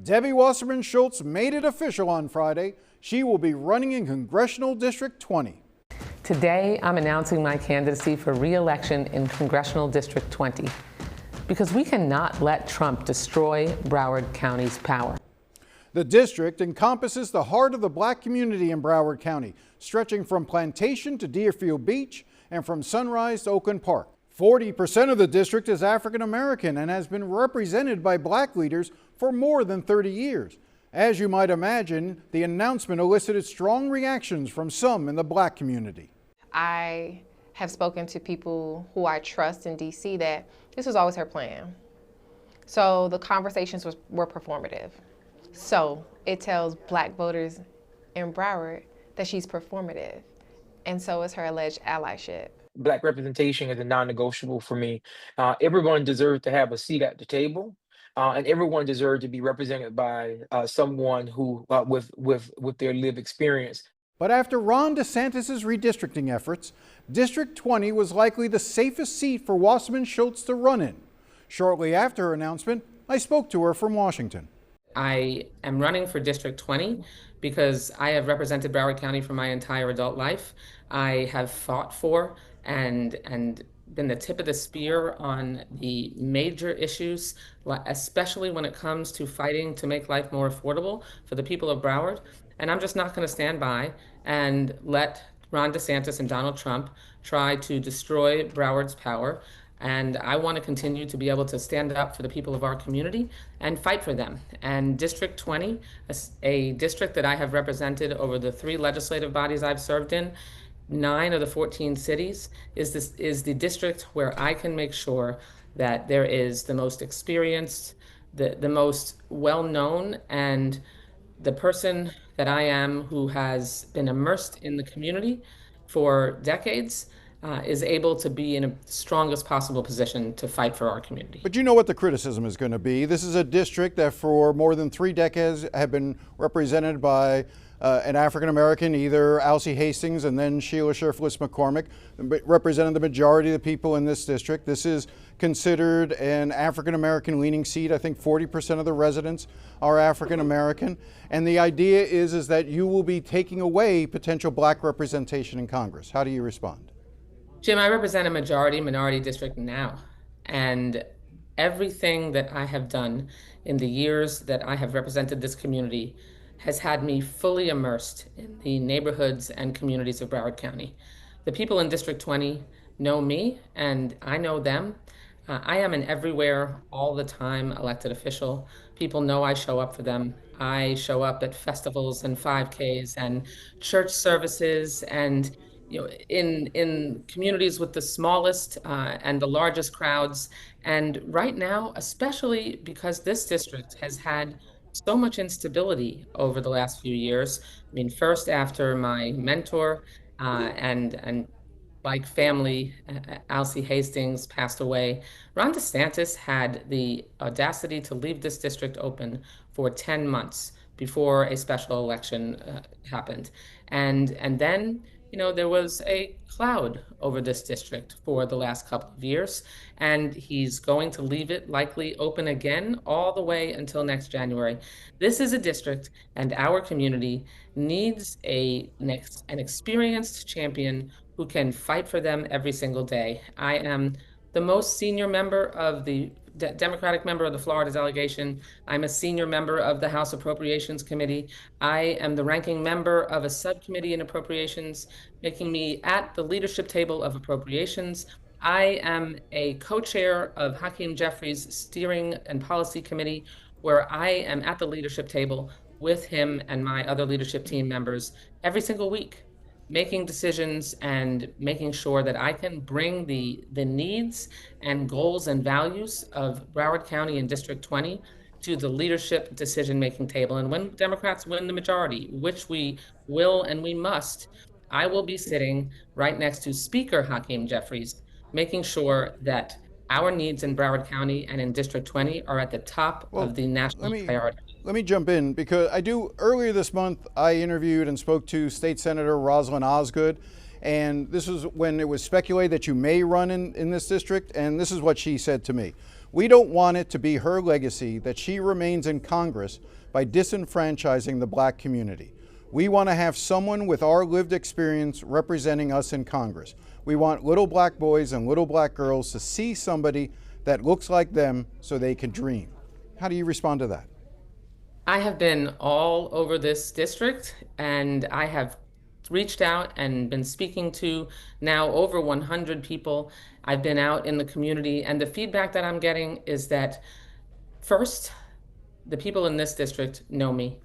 Debbie Wasserman Schultz made it official on Friday. She will be running in Congressional District 20. Today, I'm announcing my candidacy for re-election in Congressional District 20 because we cannot let Trump destroy Broward County's power. The district encompasses the heart of the black community in Broward County, stretching from Plantation to Deerfield Beach and from Sunrise to Oakland Park. 40% of the district is African American and has been represented by black leaders for more than 30 years. As you might imagine, the announcement elicited strong reactions from some in the black community. I have spoken to people who I trust in DC that this was always her plan. So the conversations were performative. So it tells black voters in Broward that she's performative, and so is her alleged allyship. Black representation is a non-negotiable for me. Everyone deserves to have a seat at the table, and everyone deserves to be represented by someone who, with their lived experience. But after Ron DeSantis' redistricting efforts, District 20 was likely the safest seat for Wasserman Schultz to run in. Shortly after her announcement, I spoke to her from Washington. I am running for District 20 because I have represented Broward County for my entire adult life. I have fought for and been the tip of the spear on the major issues, especially when it comes to fighting to make life more affordable for the people of Broward. And I'm just not going to stand by and let Ron DeSantis and Donald Trump try to destroy Broward's power. And I want to continue to be able to stand up for the people of our community and fight for them. And District 20, a district that I have represented over the 3 legislative bodies I've served in, 9 of the 14 cities, is the district where I can make sure that there is the most experienced, the most well-known, and the person that I am who has been immersed in the community for decades is able to be in a strongest possible position to fight for our community. But you know what the criticism is going to be. This is a district that for more than 3 decades have been represented by an African American, either Alcee Hastings and then Sheila Scherflitz McCormick, represented the majority of the people in this district. This is considered an African American leaning seat. I think 40% of the residents are African American. And the idea is that you will be taking away potential black representation in Congress. How do you respond? Jim, I represent a minority district now, and everything that I have done in the years that I have represented this community has had me fully immersed in the neighborhoods and communities of Broward County. The people in District 20 know me, and I know them. I am an everywhere, all the time elected official. People know I show up for them. I show up at festivals and 5Ks and church services and in communities with the smallest and the largest crowds. And right now, especially because this district has had so much instability over the last few years. I mean, first after my mentor and like family, Alcee Hastings, passed away, Ron DeSantis had the audacity to leave this district open for 10 months before a special election happened. And then there was a cloud over this district for the last couple of years, and he's going to leave it likely open again all the way until next January. This is a district, and our community needs an experienced champion who can fight for them every single day. I am the most senior member of the Democratic member of the Florida delegation. I'm a senior member of the House Appropriations Committee. I am the ranking member of a subcommittee in appropriations, making me at the leadership table of appropriations. I am a co-chair of Hakeem Jeffries' steering and policy committee, where I am at the leadership table with him and my other leadership team members every single week, making decisions and making sure that I can bring the needs and goals and values of Broward County and District 20 to the leadership decision-making table. And when Democrats win the majority, which we will and we must, I will be sitting right next to Speaker Hakeem Jeffries, making sure that our needs in Broward County and in District 20 are at the top of the national priority. Let me jump in, because earlier this month, I interviewed and spoke to State Senator Rosalynn Osgood, and this was when it was speculated that you may run in this district, and this is what she said to me. We don't want it to be her legacy that she remains in Congress by disenfranchising the black community. We want to have someone with our lived experience representing us in Congress. We want little black boys and little black girls to see somebody that looks like them so they can dream. How do you respond to that? I have been all over this district, and I have reached out and been speaking to now over 100 people. I've been out in the community, and the feedback that I'm getting is that first, the people in this district know me.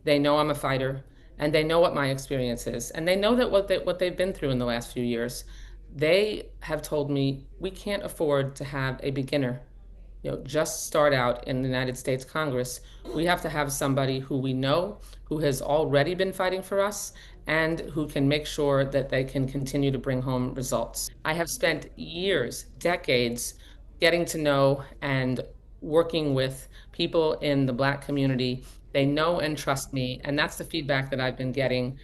They know I'm a fighter, and they know what my experience is, and they know that what they've been through in the last few years. They have told me we can't afford to have a beginner, just start out in the United States Congress. We have to have somebody who we know, who has already been fighting for us, and who can make sure that they can continue to bring home results. I have spent years, decades, getting to know and working with people in the Black community. They know and trust me, and that's the feedback that I've been getting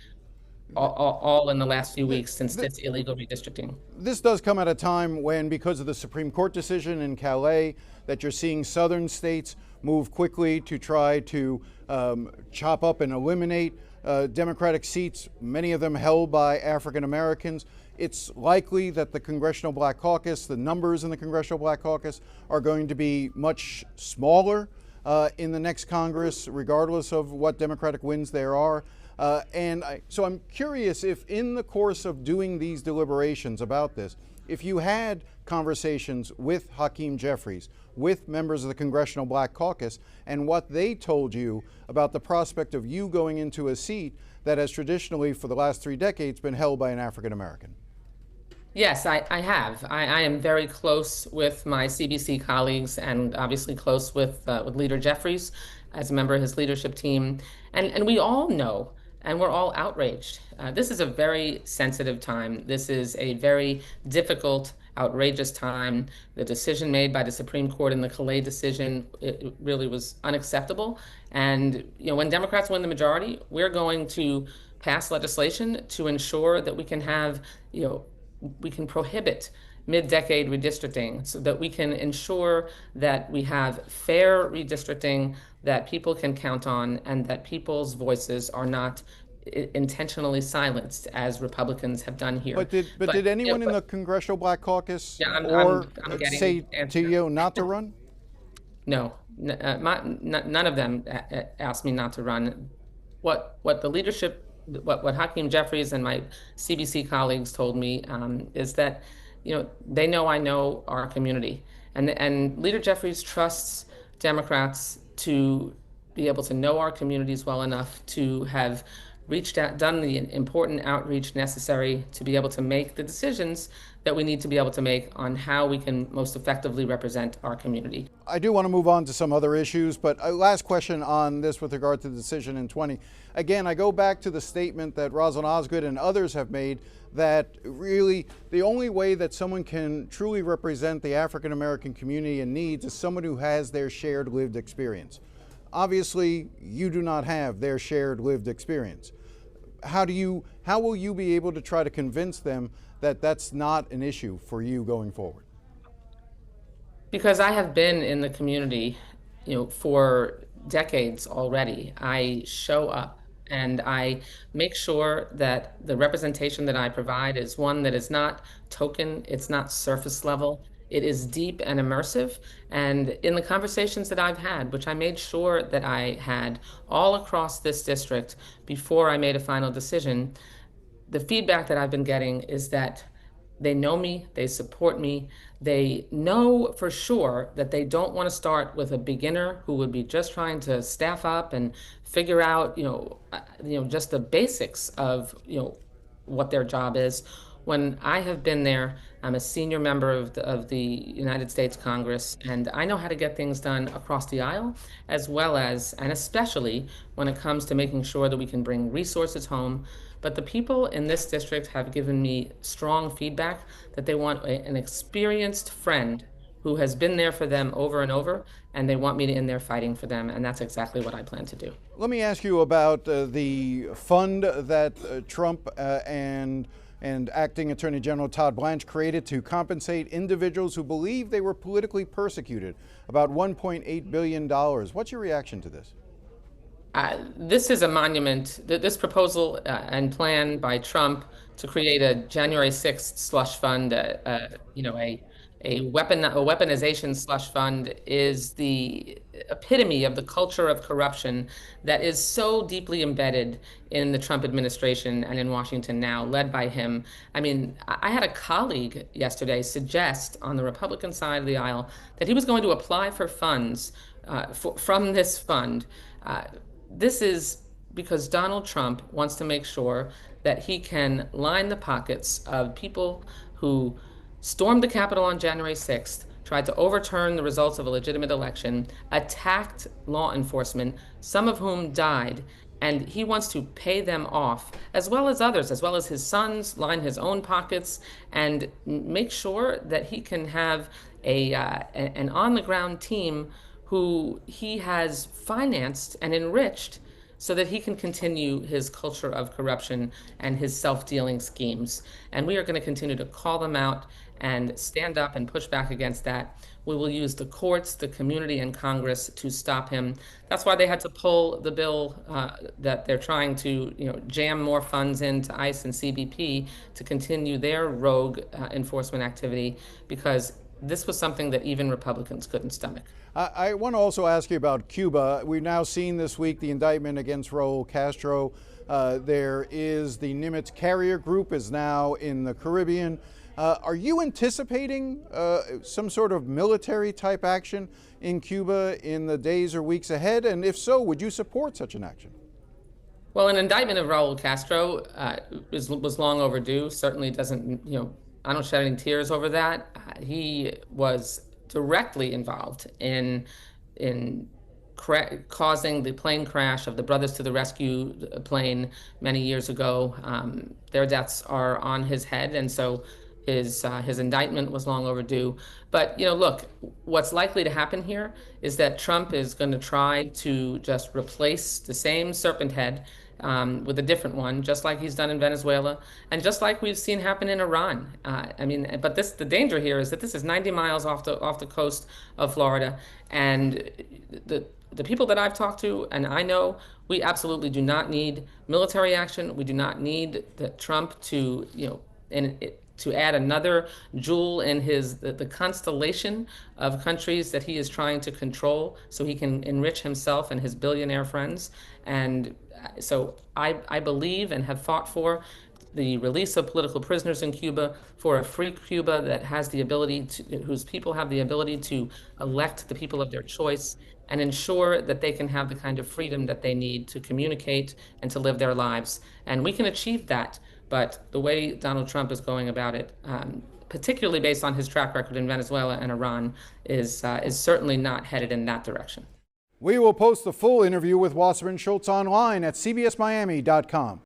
all in the last few weeks since this illegal redistricting. This does come at a time when, because of the Supreme Court decision in Calais, that you're seeing southern states move quickly to try to chop up and eliminate Democratic seats, many of them held by African Americans. It's likely that the Congressional Black Caucus, the numbers in the Congressional Black Caucus, are going to be much smaller in the next Congress, regardless of what Democratic wins there are. So I'm curious if in the course of doing these deliberations about this, if you had conversations with Hakeem Jeffries, with members of the Congressional Black Caucus, and what they told you about the prospect of you going into a seat that has traditionally, for the last 3 decades, been held by an African American. Yes, I have. I am very close with my CBC colleagues, and obviously close with Leader Jeffries as a member of his leadership team. And we all know, and we're all outraged. This is a very sensitive time. This is a very difficult, outrageous time. The decision made by the Supreme Court in the Calais decision, it really was unacceptable. And when Democrats win the majority, we're going to pass legislation to ensure that we can have, we can prohibit mid-decade redistricting so that we can ensure that we have fair redistricting that people can count on, and that people's voices are not intentionally silenced as Republicans have done here. But did anyone in the Congressional Black Caucus I'm say to you not to run? No, none of them asked me not to run. What the leadership, what Hakeem Jeffries and my CBC colleagues told me is that they know I know our community, and Leader Jeffries trusts Democrats to be able to know our communities well enough to have reached out, done the important outreach necessary to be able to make the decisions that we need to be able to make on how we can most effectively represent our community. I do want to move on to some other issues, but a last question on this with regard to the decision in 20. Again, I go back to the statement that Rosalind Osgood and others have made that really the only way that someone can truly represent the African American community in needs is someone who has their shared lived experience. Obviously, you do not have their shared lived experience. How will you be able to try to convince them that that's not an issue for you going forward? Because I have been in the community, for decades already. I show up and I make sure that the representation that I provide is one that is not token, it's not surface level. It is deep and immersive. And in the conversations that I've had, which I made sure that I had all across this district before I made a final decision, the feedback that I've been getting is that they know me, they support me, they know for sure that they don't want to start with a beginner who would be just trying to staff up and figure out, just the basics of, what their job is. When I have been there, I'm a senior member of the United States Congress, and I know how to get things done across the aisle, as well as, and especially when it comes to making sure that we can bring resources home. But the people in this district have given me strong feedback that they want an experienced friend who has been there for them over and over, and they want me in there fighting for them, and that's exactly what I plan to do. Let me ask you about the fund that Trump and and Acting Attorney General Todd Blanche created to compensate individuals who believe they were politically persecuted, about $1.8 billion. What's your reaction to this? This is a monument. This proposal and plan by Trump to create a January 6th slush fund, a weaponization slush fund, is the epitome of the culture of corruption that is so deeply embedded in the Trump administration and in Washington now, led by him. I mean, I had a colleague yesterday suggest on the Republican side of the aisle that he was going to apply for funds from this fund. This is because Donald Trump wants to make sure that he can line the pockets of people who stormed the Capitol on January 6th, tried to overturn the results of a legitimate election, attacked law enforcement, some of whom died, and he wants to pay them off, as well as others, as well as his sons, line his own pockets, and make sure that he can have an on-the-ground team who he has financed and enriched so that he can continue his culture of corruption and his self-dealing schemes. And we are going to continue to call them out and stand up and push back against that. We will use the courts, the community, and Congress to stop him. That's why they had to pull the bill that they're trying to, jam more funds into ICE and CBP to continue their rogue enforcement activity, because this was something that even Republicans couldn't stomach. I want to also ask you about Cuba. We've now seen this week the indictment against Raul Castro. There is the Nimitz Carrier Group is now in the Caribbean. Are you anticipating some sort of military type action in Cuba in the days or weeks ahead? And if so, would you support such an action? Well, an indictment of Raul Castro was long overdue. Certainly doesn't, I don't shed any tears over that. He was directly involved in causing the plane crash of the Brothers to the Rescue plane many years ago. Their deaths are on his head, and so his indictment was long overdue. But look, what's likely to happen here is that Trump is going to try to just replace the same serpent head with a different one, just like he's done in Venezuela, and just like we've seen happen in Iran. But the danger here is that this is 90 miles off the coast of Florida, and the people that I've talked to, and I know, we absolutely do not need military action. We do not need Trump to to add another jewel in the constellation of countries that he is trying to control so he can enrich himself and his billionaire friends. And so I believe and have fought for the release of political prisoners in Cuba, for a free Cuba that has the ability whose people have the ability to elect the people of their choice, and ensure that they can have the kind of freedom that they need to communicate and to live their lives. And we can achieve that, but the way Donald Trump is going about it, particularly based on his track record in Venezuela and Iran, is certainly not headed in that direction. We will post the full interview with Wasserman Schultz online at cbsmiami.com.